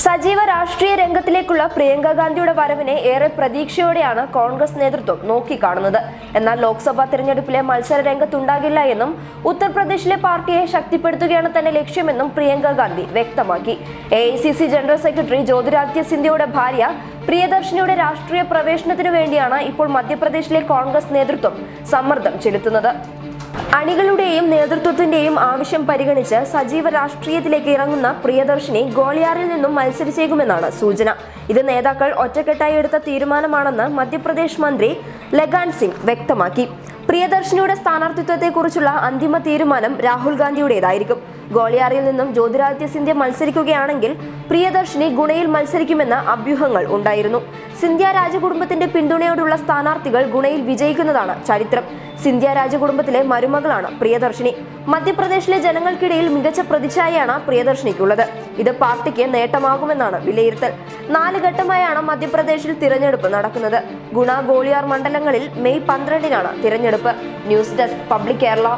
സജീവ രാഷ്ട്രീയ രംഗത്തിലേക്കുള്ള പ്രിയങ്ക ഗാന്ധിയുടെ വരവിനെ ഏറെ പ്രതീക്ഷയോടെയാണ് കോൺഗ്രസ് നേതൃത്വം നോക്കിക്കാണുന്നത്. എന്നാൽ ലോക്സഭാ തെരഞ്ഞെടുപ്പിലെ മത്സര രംഗത്തുണ്ടാകില്ല എന്നും ഉത്തർപ്രദേശിലെ പാർട്ടിയെ ശക്തിപ്പെടുത്തുകയാണ് തന്നെ ലക്ഷ്യമെന്നും പ്രിയങ്ക ഗാന്ധി വ്യക്തമാക്കി. AICC ജനറൽ സെക്രട്ടറി ജ്യോതിരാദിത്യ സിന്ധ്യയുടെ ഭാര്യ പ്രിയദർശിനിയുടെ രാഷ്ട്രീയ പ്രവേശനത്തിനു വേണ്ടിയാണ് ഇപ്പോൾ മധ്യപ്രദേശിലെ കോൺഗ്രസ് നേതൃത്വം സമ്മർദ്ദം ചെലുത്തുന്നത്. അണികളുടെയും നേതൃത്വത്തിന്റെയും ആവശ്യം പരിഗണിച്ച് സജീവ രാഷ്ട്രീയത്തിലേക്ക് ഇറങ്ങുന്ന പ്രിയദർശിനി ഗോളിയാറിൽ നിന്നും മത്സരിച്ചേക്കുമെന്നാണ് സൂചന. ഇത് നേതാക്കൾ ഒറ്റക്കെട്ടായി എടുത്ത തീരുമാനമാണെന്ന് മധ്യപ്രദേശ് മന്ത്രി ലഗാൻ സിംഗ് വ്യക്തമാക്കി. പ്രിയദർശിനിയുടെ സ്ഥാനാർത്ഥിത്വത്തെക്കുറിച്ചുള്ള അന്തിമ തീരുമാനം രാഹുൽ ഗാന്ധിയുടേതായിരിക്കും. ഗോളിയാറിൽ നിന്നും ജ്യോതിരാദിത്യ സിന്ധ്യ മത്സരിക്കുകയാണെങ്കിൽ പ്രിയദർശിനി ഗുണയിൽ മത്സരിക്കുമെന്ന അഭ്യൂഹങ്ങൾ ഉണ്ടായിരുന്നു. സിന്ധ്യ രാജകുടുംബത്തിന്റെ പിന്തുണയോടുള്ള സ്ഥാനാർത്ഥികൾ ഗുണയിൽ വിജയിക്കുന്നതാണ് ചരിത്രം. സിന്ധ്യ രാജകുടുംബത്തിലെ മരുമകളാണ് പ്രിയദർശിനി. മധ്യപ്രദേശിലെ ജനങ്ങൾക്കിടയിൽ മികച്ച പ്രതിച്ഛായയാണ് പ്രിയദർശിനിക്കുള്ളത്. ഇത് പാർട്ടിക്ക് നേട്ടമാകുമെന്നാണ് വിലയിരുത്തൽ. 4 ഘട്ടമായാണ് മധ്യപ്രദേശിൽ തിരഞ്ഞെടുപ്പ് നടക്കുന്നത്. ഗുണ, ഗോളിയാർ മണ്ഡലങ്ങളിൽ മെയ് 12-നാണ് തിരഞ്ഞെടുപ്പ്. News desk public Kerala.